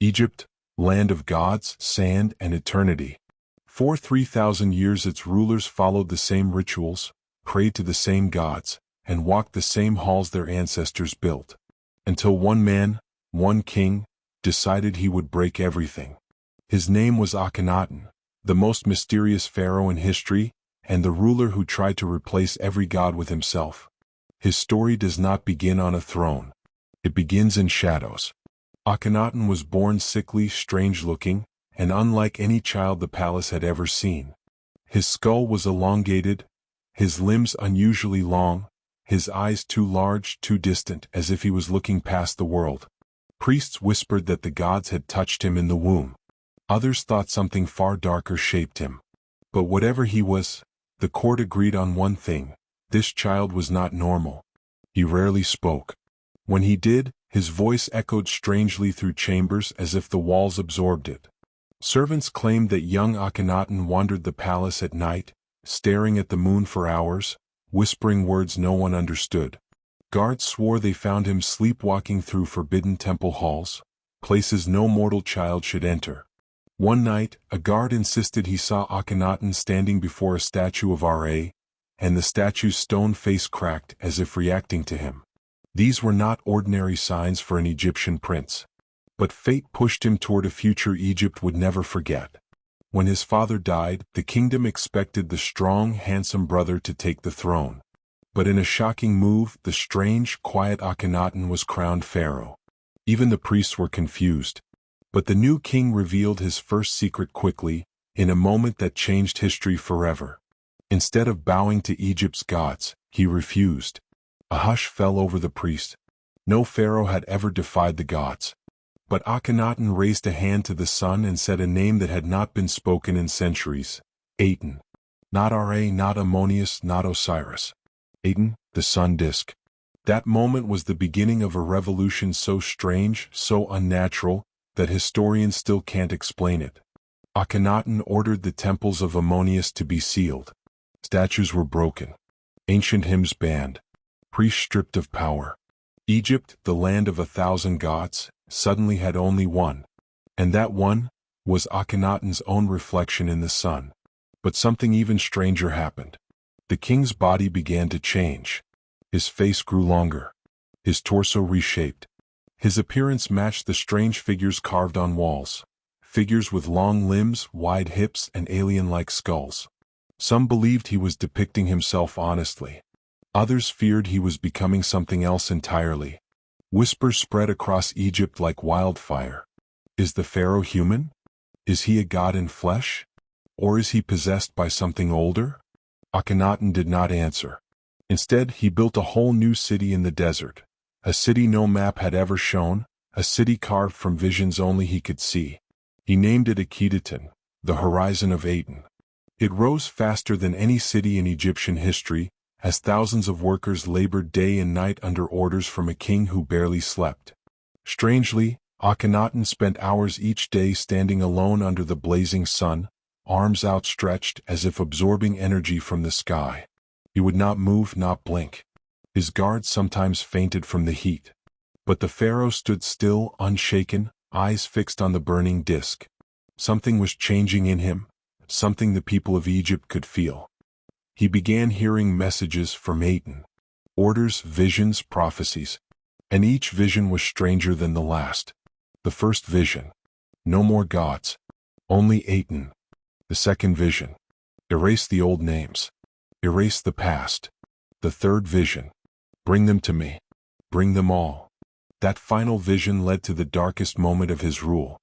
Egypt, land of gods, sand, and eternity. For 3,000 years its rulers followed the same rituals, prayed to the same gods, and walked the same halls their ancestors built. Until one man, one king, decided he would break everything. His name was Akhenaten, the most mysterious pharaoh in history, and the ruler who tried to replace every god with himself. His story does not begin on a throne. It begins in shadows. Akhenaten was born sickly, strange-looking, and unlike any child the palace had ever seen. His skull was elongated, his limbs unusually long, his eyes too large, too distant, as if he was looking past the world. Priests whispered that the gods had touched him in the womb. Others thought something far darker shaped him. But whatever he was, the court agreed on one thing: this child was not normal. He rarely spoke. When he did, his voice echoed strangely through chambers as if the walls absorbed it. Servants claimed that young Akhenaten wandered the palace at night, staring at the moon for hours, whispering words no one understood. Guards swore they found him sleepwalking through forbidden temple halls, places no mortal child should enter. One night, a guard insisted he saw Akhenaten standing before a statue of Ra, and the statue's stone face cracked as if reacting to him. These were not ordinary signs for an Egyptian prince. But fate pushed him toward a future Egypt would never forget. When his father died, the kingdom expected the strong, handsome brother to take the throne. But in a shocking move, the strange, quiet Akhenaten was crowned pharaoh. Even the priests were confused. But the new king revealed his first secret quickly, in a moment that changed history forever. Instead of bowing to Egypt's gods, he refused. A hush fell over the priest. No pharaoh had ever defied the gods. But Akhenaten raised a hand to the sun and said a name that had not been spoken in centuries: Aten. Not Ra, not Ammonius, not Osiris. Aten, the sun disk. That moment was the beginning of a revolution so strange, so unnatural, that historians still can't explain it. Akhenaten ordered the temples of Ammonius to be sealed. Statues were broken. Ancient hymns banned. Priests stripped of power. Egypt, the land of 1,000 gods, suddenly had only one. And that one was Akhenaten's own reflection in the sun. But something even stranger happened. The king's body began to change. His face grew longer. His torso reshaped. His appearance matched the strange figures carved on walls. Figures with long limbs, wide hips, and alien-like skulls. Some believed he was depicting himself honestly. Others feared he was becoming something else entirely. Whispers spread across Egypt like wildfire. Is the pharaoh human? Is he a god in flesh? Or is he possessed by something older? Akhenaten did not answer. Instead, he built a whole new city in the desert. A city no map had ever shown, a city carved from visions only he could see. He named it Akhenaten, the horizon of Aten. It rose faster than any city in Egyptian history, as thousands of workers labored day and night under orders from a king who barely slept. Strangely, Akhenaten spent hours each day standing alone under the blazing sun, arms outstretched as if absorbing energy from the sky. He would not move, not blink. His guards sometimes fainted from the heat. But the pharaoh stood still, unshaken, eyes fixed on the burning disk. Something was changing in him, something the people of Egypt could feel. He began hearing messages from Aten. Orders, visions, prophecies. And each vision was stranger than the last. The first vision: no more gods. Only Aten. The second vision: erase the old names. Erase the past. The third vision: bring them to me. Bring them all. That final vision led to the darkest moment of his rule.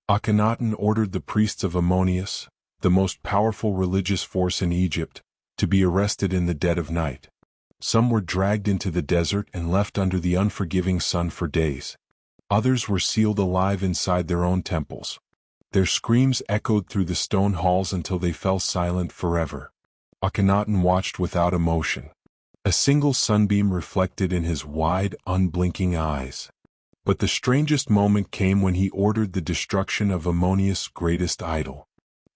Akhenaten ordered the priests of Ammonius, the most powerful religious force in Egypt, to be arrested in the dead of night. Some were dragged into the desert and left under the unforgiving sun for days. Others were sealed alive inside their own temples. Their screams echoed through the stone halls until they fell silent forever. Akhenaten watched without emotion. A single sunbeam reflected in his wide, unblinking eyes. But the strangest moment came when he ordered the destruction of Ammonius' greatest idol.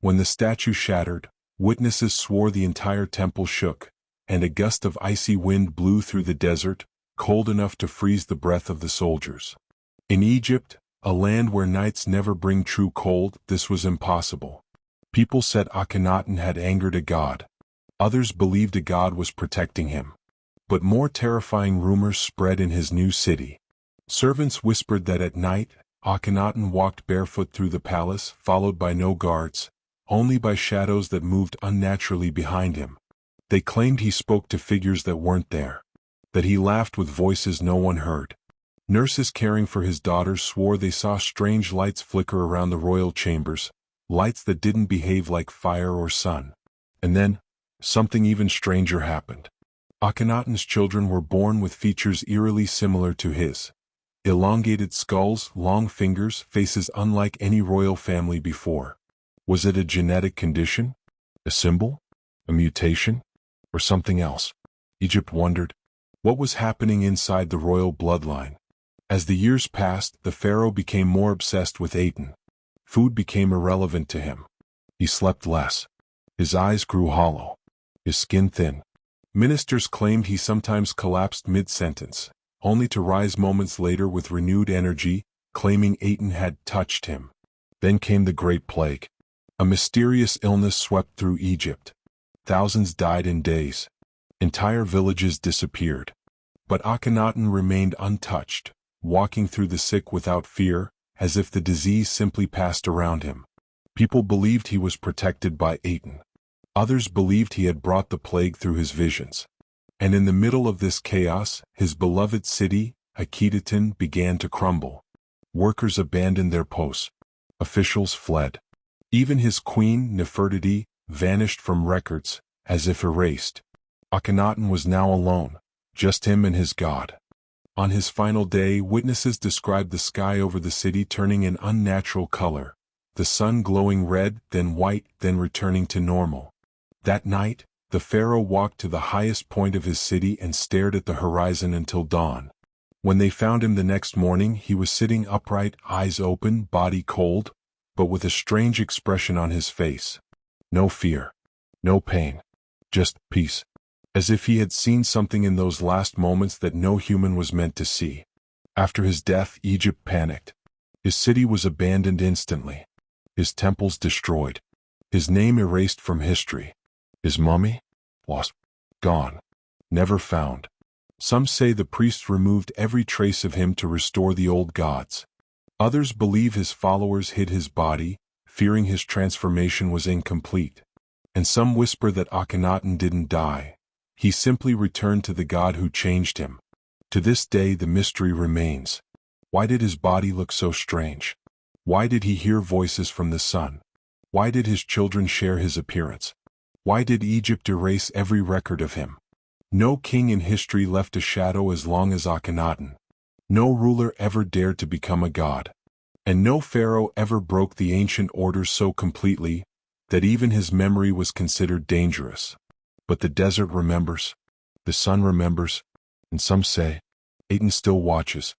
When the statue shattered, witnesses swore the entire temple shook, and a gust of icy wind blew through the desert, cold enough to freeze the breath of the soldiers. In Egypt, A land where nights never bring true cold, this was impossible. People said Akhenaten had angered a god. Others believed a god was protecting him. But more terrifying rumors spread in his new city. Servants whispered that at night, Akhenaten walked barefoot through the palace, followed by no guards, only by shadows that moved unnaturally behind him. They claimed he spoke to figures that weren't there, that he laughed with voices no one heard. Nurses caring for his daughters swore they saw strange lights flicker around the royal chambers, lights that didn't behave like fire or sun. And then, something even stranger happened. Akhenaten's children were born with features eerily similar to his. Elongated skulls, long fingers, faces unlike any royal family before. Was it a genetic condition? A symbol? A mutation? Or something else? Egypt wondered. What was happening inside the royal bloodline? As the years passed, the pharaoh became more obsessed with Aten. Food became irrelevant to him. He slept less. His eyes grew hollow. His skin thin. Ministers claimed he sometimes collapsed mid-sentence, only to rise moments later with renewed energy, claiming Aten had touched him. Then came the Great Plague. A mysterious illness swept through Egypt. Thousands died in days. Entire villages disappeared. But Akhenaten remained untouched, walking through the sick without fear, as if the disease simply passed around him. People believed he was protected by Aten. Others believed he had brought the plague through his visions. And in the middle of this chaos, his beloved city, Akhenaten, began to crumble. Workers abandoned their posts. Officials fled. Even his queen, Nefertiti, vanished from records, as if erased. Akhenaten was now alone, just him and his god. On his final day, witnesses described the sky over the city turning an unnatural color, the sun glowing red, then white, then returning to normal. That night, the pharaoh walked to the highest point of his city and stared at the horizon until dawn. When they found him the next morning, he was sitting upright, eyes open, body cold, but with a strange expression on his face. No fear. No pain. Just peace. As if he had seen something in those last moments that no human was meant to see. After his death, Egypt panicked. His city was abandoned instantly. His temples destroyed. His name erased from history. His mummy? Lost. Gone. Never found. Some say the priests removed every trace of him to restore the old gods. Others believe his followers hid his body, fearing his transformation was incomplete. And some whisper that Akhenaten didn't die. He simply returned to the god who changed him. To this day the mystery remains. Why did his body look so strange? Why did he hear voices from the sun? Why did his children share his appearance? Why did Egypt erase every record of him? No king in history left a shadow as long as Akhenaten. No ruler ever dared to become a god. And no pharaoh ever broke the ancient orders so completely that even his memory was considered dangerous. But the desert remembers, the sun remembers, and some say, Aten still watches.